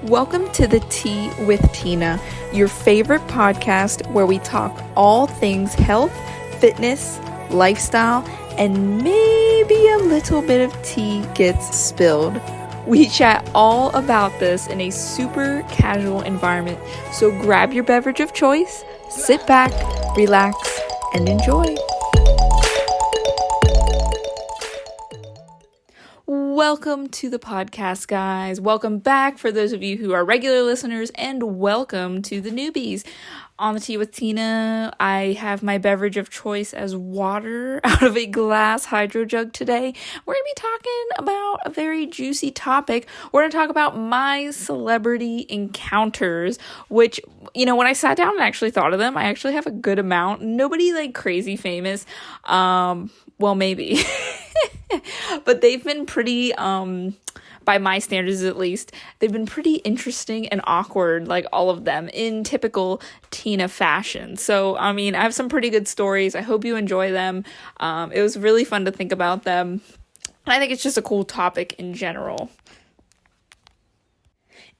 Welcome to the Tea with Tina, your favorite podcast where we talk all things health, fitness, lifestyle, and maybe a little bit of tea gets spilled. We chat all about this in a super casual environment, so grab your beverage of choice, sit back, relax, and enjoy. Welcome to the podcast, guys. Welcome back for those of you who are regular listeners, and welcome to the newbies. On the Tea with Tina, I have my beverage of choice as water out of a glass hydro jug today. We're going to be talking about a very juicy topic. We're going to talk about my celebrity encounters, which, when I sat down and actually thought of them, I actually have a good amount. Nobody like crazy famous. Well, maybe. But they've been pretty, by my standards at least, they've been pretty interesting and awkward, like all of them, in typical Tina fashion. So, I have some pretty good stories. I hope you enjoy them. It was really fun to think about them. And I think it's just a cool topic in general.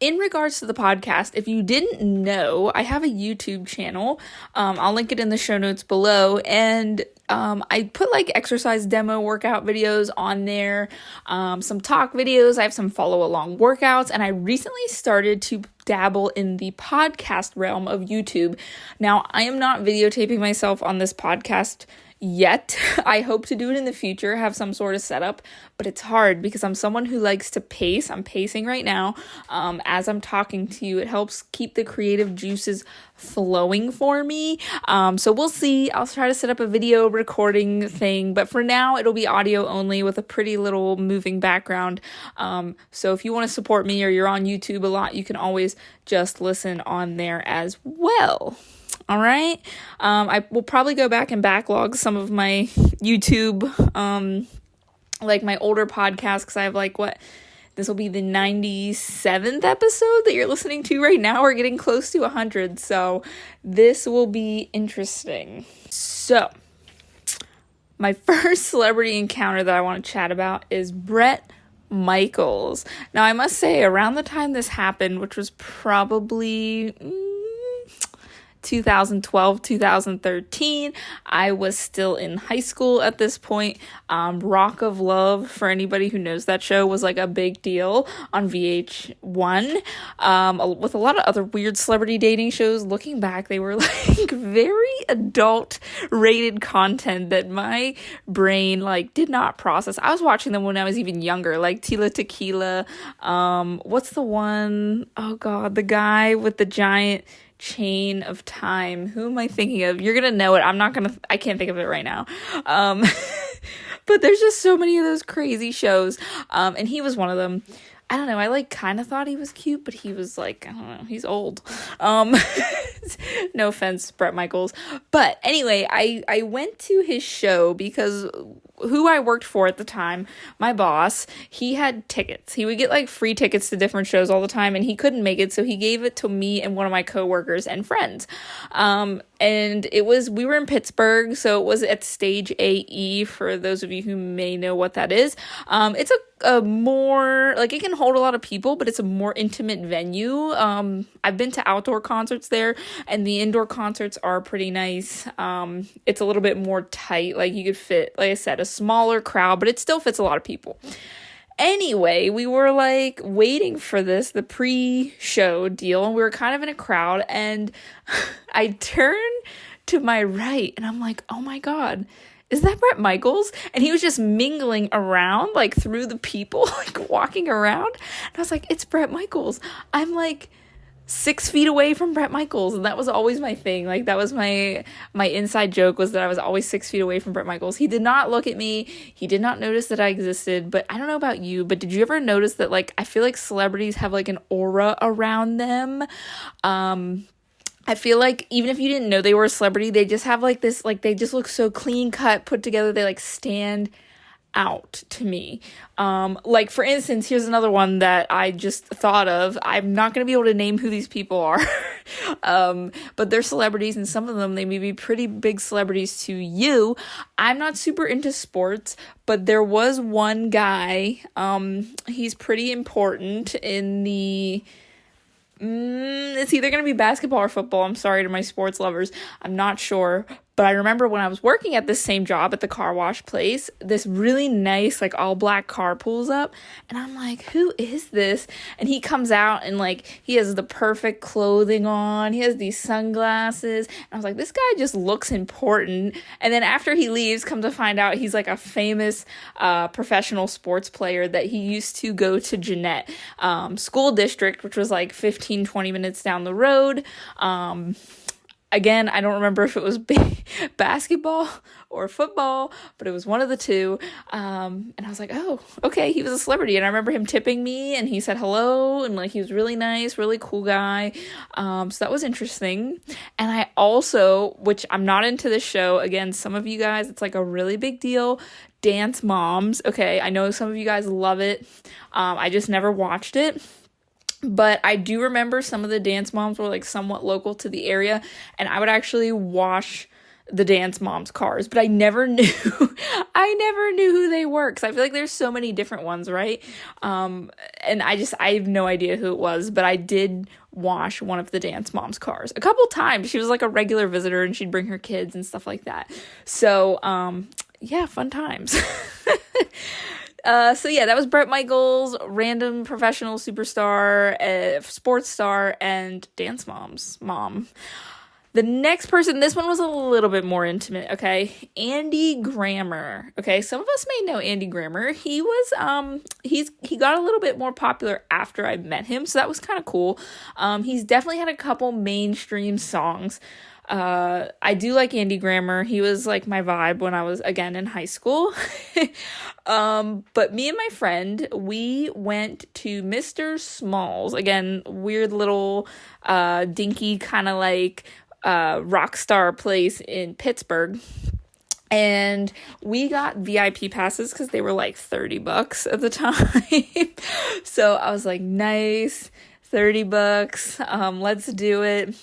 In regards to the podcast, if you didn't know, I have a YouTube channel. I'll link it in the show notes below. And I put like exercise demo workout videos on there, some talk videos. I have some follow along workouts, and I recently started to dabble in the podcast realm of YouTube. Now, I am not videotaping myself on this podcast yet. I hope to do it in the future, have some sort of setup, but it's hard because I'm someone who likes to pace. I'm pacing right now as I'm talking to you. It helps keep the creative juices flowing for me. So we'll see. I'll try to set up a video recording thing, but for now it'll be audio only with a pretty little moving background. So if you want to support me or you're on YouTube a lot, you can always just listen on there as well. All right. I will probably go back and backlog some of my YouTube, like my older podcasts, because I have this will be the 97th episode that you're listening to right now. We're getting close to 100. So this will be interesting. So my first celebrity encounter that I want to chat about is Bret Michaels. Now, I must say, around the time this happened, which was probably 2012, 2013. I was still in high school at this point. Rock of Love, for anybody who knows that show, was like a big deal on VH1. With a lot of other weird celebrity dating shows. Looking back, they were like very adult rated content that my brain did not process. I was watching them when I was even younger, like Tila Tequila. What's the one? Oh God, the guy with the giant chain of time. Who am I thinking of? You're gonna know it. I can't think of it right now. But there's just so many of those crazy shows. And he was one of them. I don't know. I kind of thought he was cute, but he was I don't know. He's old. No offense, Bret Michaels. But anyway, I went to his show because who I worked for at the time, my boss, he had tickets. He would get free tickets to different shows all the time, and he couldn't make it, so he gave it to me and one of my coworkers and friends. And we were in Pittsburgh, so it was at Stage AE, for those of you who may know what that is. It's a more, it can hold a lot of people, but it's a more intimate venue. I've been to outdoor concerts there, and the indoor concerts are pretty nice. It's a little bit more tight, you could fit, like I said, a smaller crowd, but it still fits a lot of people. Anyway, we were waiting for the pre-show deal, and we were kind of in a crowd, and I turned to my right, and I'm like, oh my God, is that Bret Michaels? And he was just mingling around, through the people, walking around. And I was like, it's Bret Michaels. I'm 6 feet away from Bret Michaels. And that was always my thing. That was my inside joke, was that I was always 6 feet away from Bret Michaels. He did not look at me. He did not notice that I existed. But I don't know about you, but did you ever notice that, I feel like celebrities have, an aura around them? I feel like even if you didn't know they were a celebrity, they just have this, they just look so clean cut, put together. They stand out to me. For instance, here's another one that I just thought of. I'm not going to be able to name who these people are, but they're celebrities, and some of them, they may be pretty big celebrities to you. I'm not super into sports, but there was one guy, he's pretty important in the It's either going to be basketball or football. I'm sorry to my sports lovers. I'm not sure. But I remember when I was working at this same job at the car wash place, this really nice, like, all black car pulls up. And I'm like, who is this? And he comes out and, like, he has the perfect clothing on. He has these sunglasses. And I was like, this guy just looks important. And then after he leaves, come to find out he's, like, a famous professional sports player that he used to go to Jeanette School District, which was, like, 15, 20 minutes down the road. Again, I don't remember if it was basketball or football, but it was one of the two. And I was like, oh, okay, he was a celebrity. And I remember him tipping me, and he said hello, and, like, he was really nice, really cool guy. So that was interesting. And I also, which I'm not into this show, again, some of you guys, it's like a really big deal, Dance Moms. Okay, I know some of you guys love it. I just never watched it. But I do remember some of the Dance Moms were, like, somewhat local to the area, and I would actually wash the Dance Moms cars, but I never knew who they were, because I feel like there's so many different ones, right? And I have no idea who it was, but I did wash one of the Dance Moms cars a couple times. She was, like, a regular visitor, and she'd bring her kids and stuff like that. So, yeah, fun times. So yeah, that was Bret Michaels, random professional superstar, sports star, and Dance Mom's mom. The next person, this one was a little bit more intimate, okay? Andy Grammer. Okay, some of us may know Andy Grammer. He was, he got a little bit more popular after I met him, so that was kind of cool. He's definitely had a couple mainstream songs. I do like Andy Grammer. He was, like, my vibe when I was, again, in high school. But me and my friend, we went to Mr. Smalls. Again, weird little, dinky kind of, like, rock star place in Pittsburgh. And we got VIP passes because they were, like, $30 at the time. So I was like, nice, $30, let's do it.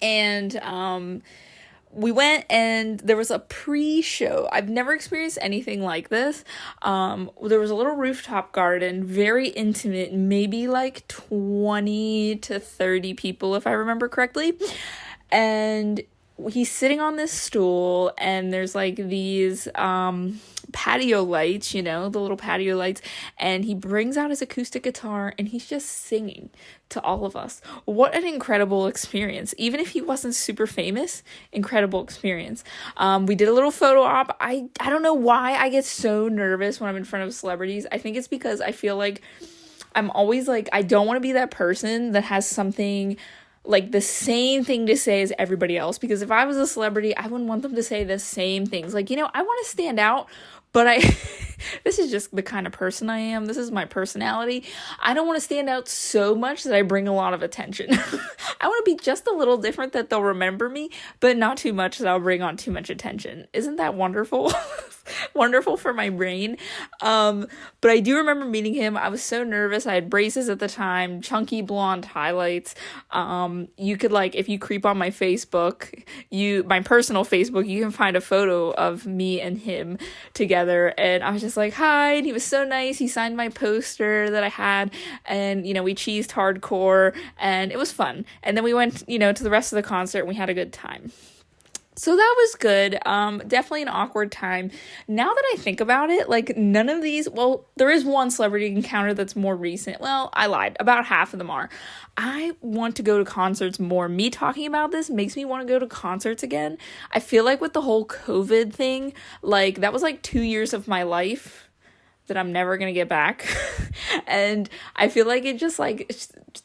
And we went, and there was a pre-show. I've never experienced anything like this. There was a little rooftop garden, very intimate, maybe like 20 to 30 people, if I remember correctly. And he's sitting on this stool, and there's, like, these patio lights, you know, the little patio lights, and he brings out his acoustic guitar, and he's just singing to all of us. What an incredible experience. Even if he wasn't super famous, incredible experience. We did a little photo op. I don't know why I get so nervous when I'm in front of celebrities. I think it's because I feel like I'm always, like, I don't want to be that person that has something, like, the same thing to say as everybody else, because if I was a celebrity, I wouldn't want them to say the same things. Like, you know, I want to stand out, but this is just the kind of person I am. This is my personality. I don't want to stand out so much that I bring a lot of attention. I want to be just a little different that they'll remember me, but not too much that I'll bring on too much attention. Isn't that wonderful? Wonderful for my brain. But I do remember meeting him. I was so nervous. I had braces at the time, chunky blonde highlights. You could, like, if you creep on my Facebook, my personal Facebook, you can find a photo of me and him together. And I was just like, hi. And he was so nice. He signed my poster that I had, and, you know, we cheesed hardcore, and it was fun. And then we went, you know, to the rest of the concert, and we had a good time. So that was good. Definitely an awkward time. Now that I think about it, like, none of these, well, there is one celebrity encounter that's more recent. Well, I lied. About half of them are. I want to go to concerts more. Me talking about this makes me want to go to concerts again. I feel like with the whole COVID thing, like, that was like 2 years of my life that I'm never going to get back. And I feel like it just, like,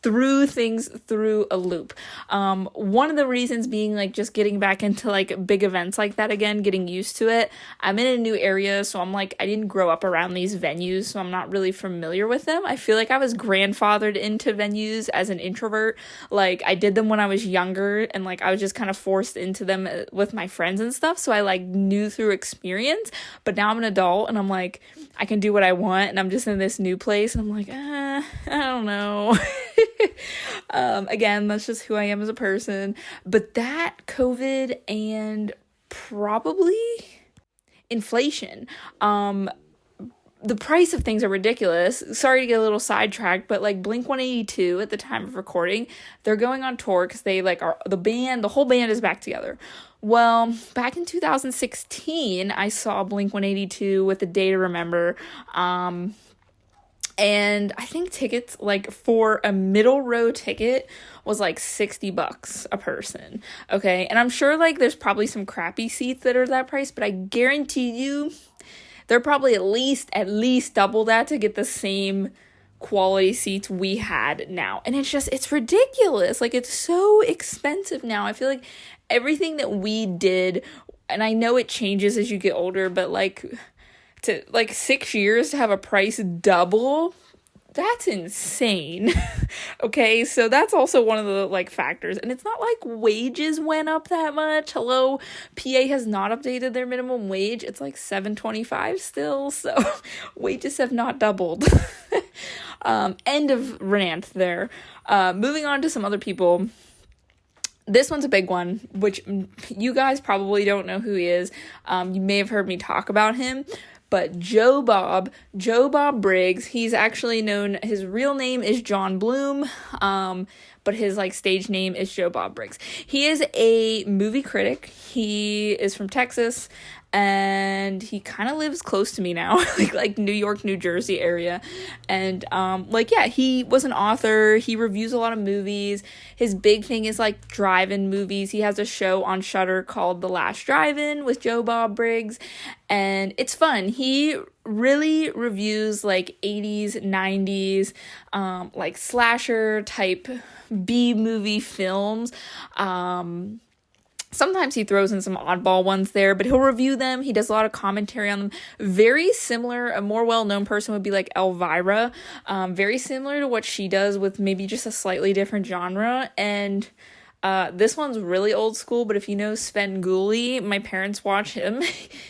threw things through a loop. One of the reasons being, like, just getting back into, like, big events like that again, getting used to it. I'm in a new area, so I'm like, I didn't grow up around these venues, so I'm not really familiar with them. I feel like I was grandfathered into venues as an introvert. Like, I did them when I was younger, and, like, I was just kind of forced into them with my friends and stuff, so I, like, knew through experience. But now I'm an adult, and I'm like, I can do what I want, and I'm just in this new place, and I'm like, I don't know. Again, that's just who I am as a person. But that, COVID, and probably inflation, the price of things are ridiculous. Sorry to get a little sidetracked, but like Blink 182 at the time of recording, they're going on tour because they like are the whole band is back together. Well, back in 2016, I saw Blink 182 with A Day to Remember. And I think tickets, like for a middle row ticket, was like $60 a person. Okay. And I'm sure like there's probably some crappy seats that are that price, but I guarantee you they're probably at least double that to get the same quality seats we had now. And it's ridiculous. Like, it's so expensive now. I feel like everything that we did, and I know it changes as you get older, but like to like 6 years to have a price double, that's insane. Okay, so that's also one of the like factors. And it's not like wages went up that much. Hello, PA has not updated their minimum wage. It's like $7.25 still, so wages have not doubled. End of rant there. Moving on to some other people. This one's a big one, which you guys probably don't know who he is. You may have heard me talk about him. But Joe Bob Briggs, he's actually known, his real name is John Bloom, but his like stage name is Joe Bob Briggs. He is a movie critic. He is from Texas, and he kind of lives close to me now, like New York, New Jersey area. And he was an author. He reviews a lot of movies. His big thing is like drive-in movies. He has a show on Shudder called The Last Drive-In with Joe Bob Briggs, and it's fun. He really reviews like 80s, 90s, like slasher type B movie films. Sometimes he throws in some oddball ones there, but he'll review them. He does a lot of commentary on them. Very similar, a more well-known person would be like Elvira. Very similar to what she does with maybe just a slightly different genre. And this one's really old school, but if you know Sven Gulli, my parents watch him.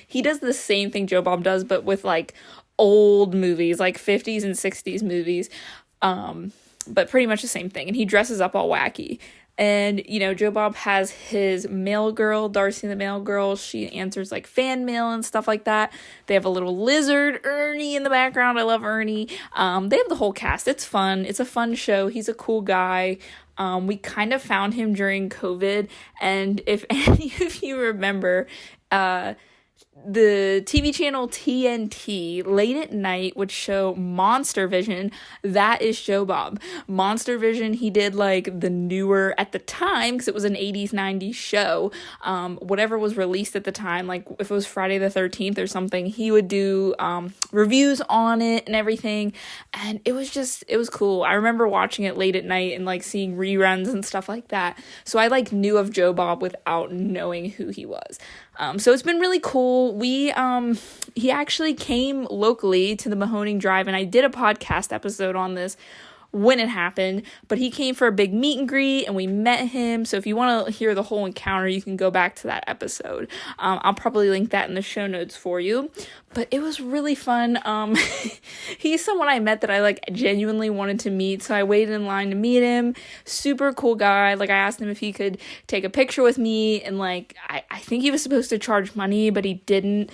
He does the same thing Joe Bob does, but with like old movies, like 50s and 60s movies. But pretty much the same thing. And he dresses up all wacky. And, you know, Joe Bob has his mail girl, Darcy the mail girl. She answers, like, fan mail and stuff like that. They have a little lizard, Ernie, in the background. I love Ernie. They have the whole cast. It's fun. It's a fun show. He's a cool guy. We kind of found him during COVID. And if any of you remember, the TV channel TNT late at night would show Monster Vision. That is Joe Bob. Monster Vision, he did like the newer at the time, because it was an 80s, 90s show. Whatever was released at the time, like if it was Friday the 13th or something, he would do reviews on it and everything. And it was cool. I remember watching it late at night and like seeing reruns and stuff like that. So I like knew of Joe Bob without knowing who he was. So it's been really cool. He actually came locally to the Mahoning Drive, and I did a podcast episode on this when it happened, but he came for a big meet and greet and we met him. So if you want to hear the whole encounter, you can go back to that episode. I'll probably link that in the show notes for you, but it was really fun. He's someone I met that I like genuinely wanted to meet. So I waited in line to meet him. Super cool guy. Like I asked him if he could take a picture with me, and like, I think he was supposed to charge money, but he didn't.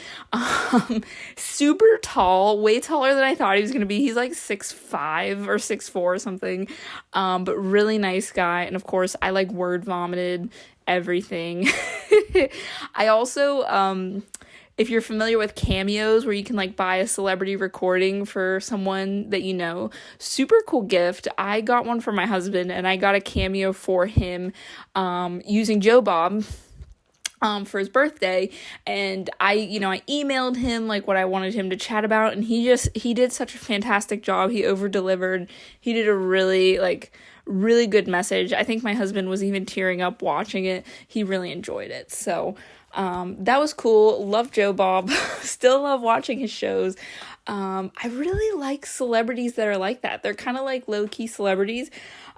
Super tall, way taller than I thought he was going to be. He's like 6'5" or 6'4" or something, but really nice guy. And of course I like word vomited everything. I also if you're familiar with Cameos, where you can like buy a celebrity recording for someone that you know, super cool gift. I got one for my husband, and I got a Cameo for him using Joe Bob for his birthday. And I emailed him like what I wanted him to chat about, and he did such a fantastic job. He over delivered. He did a really good message. I think my husband was even tearing up watching it. He really enjoyed it. So that was cool. Love Joe Bob. Still love watching his shows. I really like celebrities that are like that. They're kind of like low-key celebrities.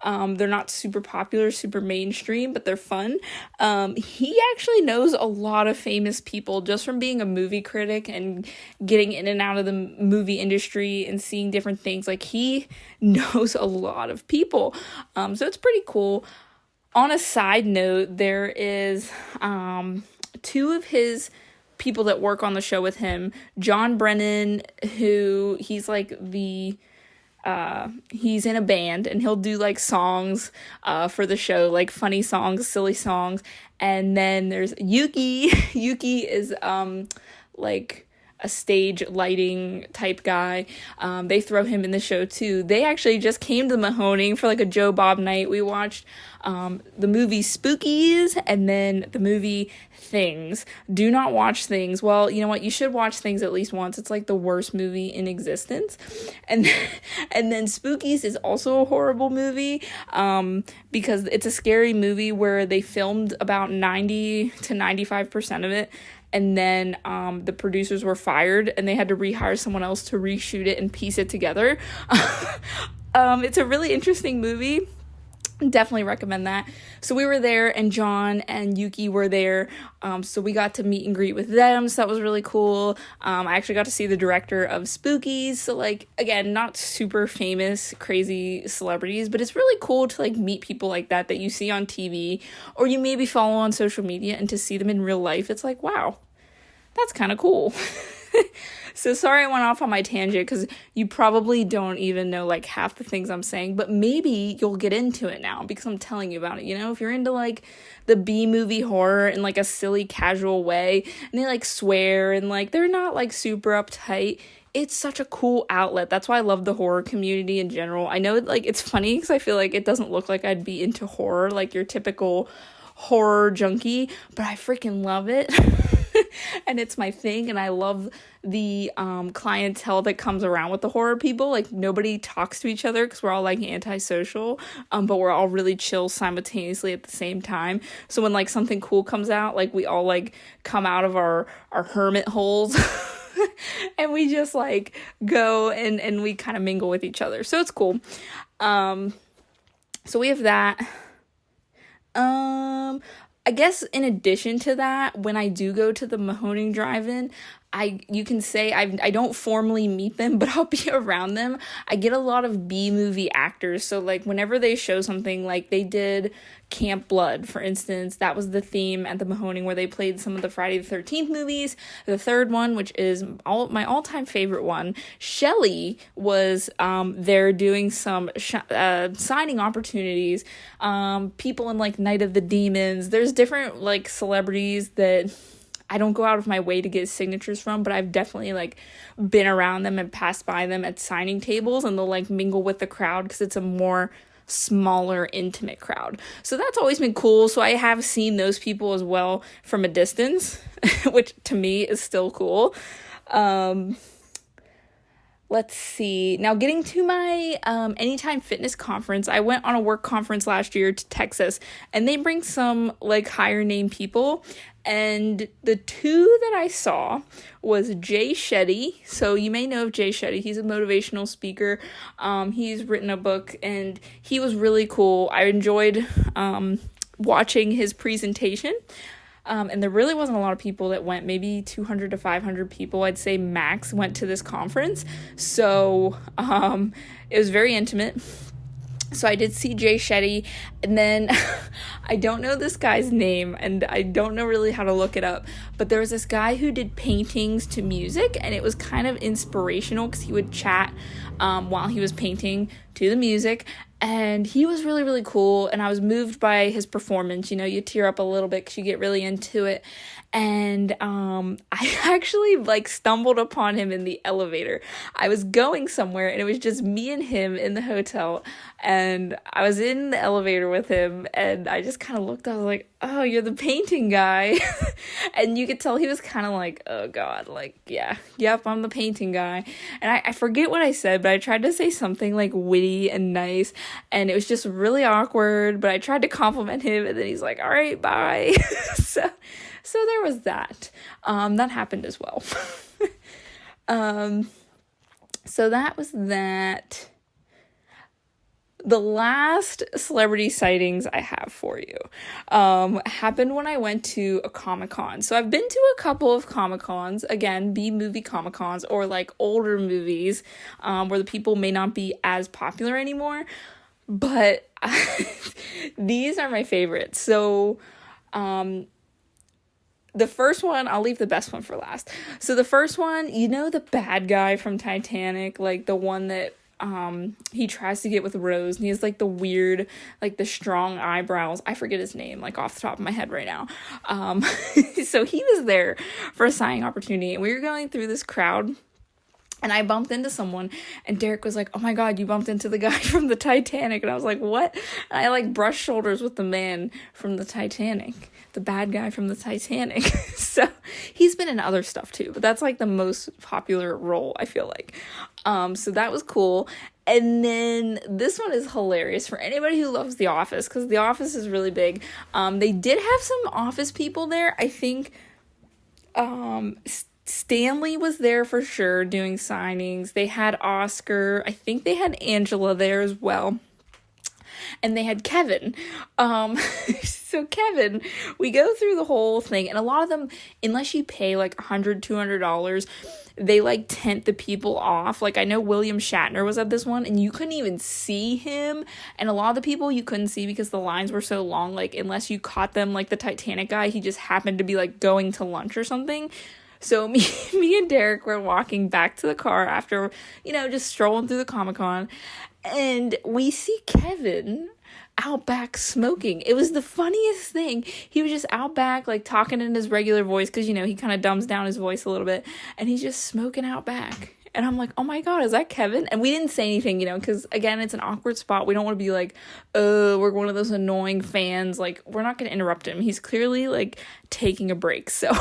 They're not super popular, super mainstream, but they're fun. He actually knows a lot of famous people just from being a movie critic and getting in and out of the movie industry and seeing different things. Like, he knows a lot of people. So it's pretty cool. On a side note, there is 2 of his people that work on the show with him. John Brennan, who he's like he's in a band and he'll do like songs for the show, like funny songs, silly songs. And then there's Yuki. Yuki is like a stage lighting type guy. They throw him in the show too. They actually just came to Mahoning for like a Joe Bob night. We watched the movie Spookies and then the movie Things. Do not watch Things. Well, you know what? You should watch Things at least once. It's like the worst movie in existence. And then Spookies is also a horrible movie because it's a scary movie where they filmed about 90 to 95% of it. And then the producers were fired and they had to rehire someone else to reshoot it and piece it together. It's a really interesting movie. Definitely recommend that. So we were there and John and Yuki were there. So we got to meet and greet with them. So that was really cool. I actually got to see the director of Spookies. So like, again, not super famous, crazy celebrities, but it's really cool to like meet people like that you see on TV or you maybe follow on social media, and to see them in real life. It's like, wow, that's kind of cool. So sorry I went off on my tangent because you probably don't even know like half the things I'm saying, but maybe you'll get into it now because I'm telling you about it. You know, if you're into like the B-movie horror in like a silly casual way and they like swear and like they're not like super uptight, it's such a cool outlet. That's why I love the horror community in general. I know like it's funny because I feel like it doesn't look like I'd be into horror like your typical horror junkie, but I freaking love it. And it's my thing, and I love the clientele that comes around with the horror people. Like, nobody talks to each other because we're all like antisocial, but we're all really chill simultaneously at the same time. So when like something cool comes out, like we all like come out of our hermit holes and we just like go and we kind of mingle with each other. So it's cool. So we have that. I guess in addition to that, when I do go to the Mahoning Drive-In, you can say I don't formally meet them, but I'll be around them. I get a lot of B-movie actors. So like whenever they show something, like they did Camp Blood, for instance, that was the theme at the Mahoning where they played some of the Friday the 13th movies. The third one, which is my all-time favorite one, Shelley was there doing some signing opportunities. People in like Night of the Demons. There's different like celebrities that I don't go out of my way to get signatures from, but I've definitely like been around them and passed by them at signing tables, and they'll like mingle with the crowd because it's a more smaller, intimate crowd. So that's always been cool. So I have seen those people as well from a distance, which to me is still cool. Let's see. Now getting to my Anytime Fitness conference, I went on a work conference last year to Texas, and they bring some like higher name people. And the two that I saw was Jay Shetty. So you may know of Jay Shetty. He's a motivational speaker. He's written a book and he was really cool. I enjoyed watching his presentation. And there really wasn't a lot of people that went. Maybe 200 to 500 people, I'd say max, went to this conference. So it was very intimate. So I did see Jay Shetty, and then I don't know this guy's name, and I don't know really how to look it up, but there was this guy who did paintings to music, and it was kind of inspirational because he would chat while he was painting to the music, and he was really, really cool, and I was moved by his performance. You know, you tear up a little bit because you get really into it, and I actually like stumbled upon him in the elevator. I was going somewhere and it was just me and him in the hotel, and I was in the elevator with him, and I just kind of looked, I was like, oh, you're the painting guy. And you could tell he was kind of like, oh god, like, yeah, yep, I'm the painting guy. And I forget what I said, but I tried to say something like witty and nice, and it was just really awkward, but I tried to compliment him, and then he's like, all right, bye. So there was that. That happened as well. So that was that. The last celebrity sightings I have for you happened when I went to a Comic-Con. So I've been to a couple of Comic-Cons, again, B-movie Comic-Cons, or like older movies where the people may not be as popular anymore. But these are my favorites. So the first one, I'll leave the best one for last. So the first one, you know, the bad guy from Titanic, like the one that he tries to get with Rose, and he has like the weird, like the strong eyebrows. I forget his name, like off the top of my head right now. So he was there for a signing opportunity, and we were going through this crowd. And I bumped into someone, and Derek was like, oh my God, you bumped into the guy from the Titanic. And I was like, what? And I like brushed shoulders with the man from the Titanic, the bad guy from the Titanic. So he's been in other stuff too, but that's like the most popular role, I feel like. So that was cool. And then this one is hilarious for anybody who loves The Office, because The Office is really big. They did have some Office people there. I think, Stanley was there for sure doing signings. They had Oscar. I think they had Angela there as well. And they had Kevin. So Kevin, we go through the whole thing, and a lot of them, unless you pay like $100, $200, they like tent the people off. Like I know William Shatner was at this one, and you couldn't even see him. And a lot of the people you couldn't see because the lines were so long. Like unless you caught them, like the Titanic guy, he just happened to be like going to lunch or something. So me and Derek were walking back to the car after, you know, just strolling through the Comic-Con, and we see Kevin out back smoking. It was the funniest thing. He was just out back, like talking in his regular voice, because, you know, he kind of dumbs down his voice a little bit, and he's just smoking out back. And I'm like, oh my God, is that Kevin? And we didn't say anything, you know, because again, it's an awkward spot. We don't want to be like, oh, we're one of those annoying fans. Like, we're not going to interrupt him. He's clearly like taking a break. So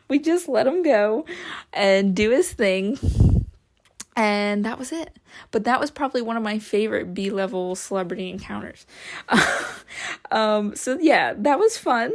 we just let him go and do his thing. And that was it. But that was probably one of my favorite B-level celebrity encounters. So yeah, that was fun.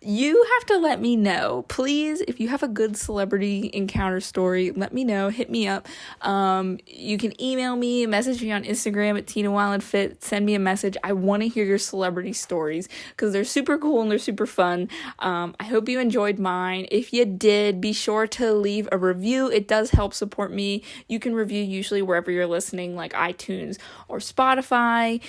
You have to let me know, please, if you have a good celebrity encounter story, let me know, hit me up. You can email me, message me on Instagram at TinaWildFit, send me a message. I want to hear your celebrity stories because they're super cool and they're super fun. I hope you enjoyed mine. If you did, be sure to leave a review. It does help support me. You can review usually wherever you're listening, like iTunes or Spotify.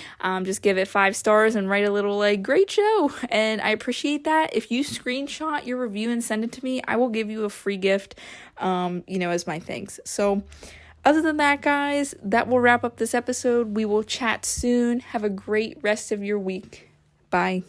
Just give it 5 stars and write a little like, great show. And I appreciate that. If you screenshot your review and send it to me, I will give you a free gift, you know, as my thanks. So other than that, guys, that will wrap up this episode. We will chat soon. Have a great rest of your week. Bye.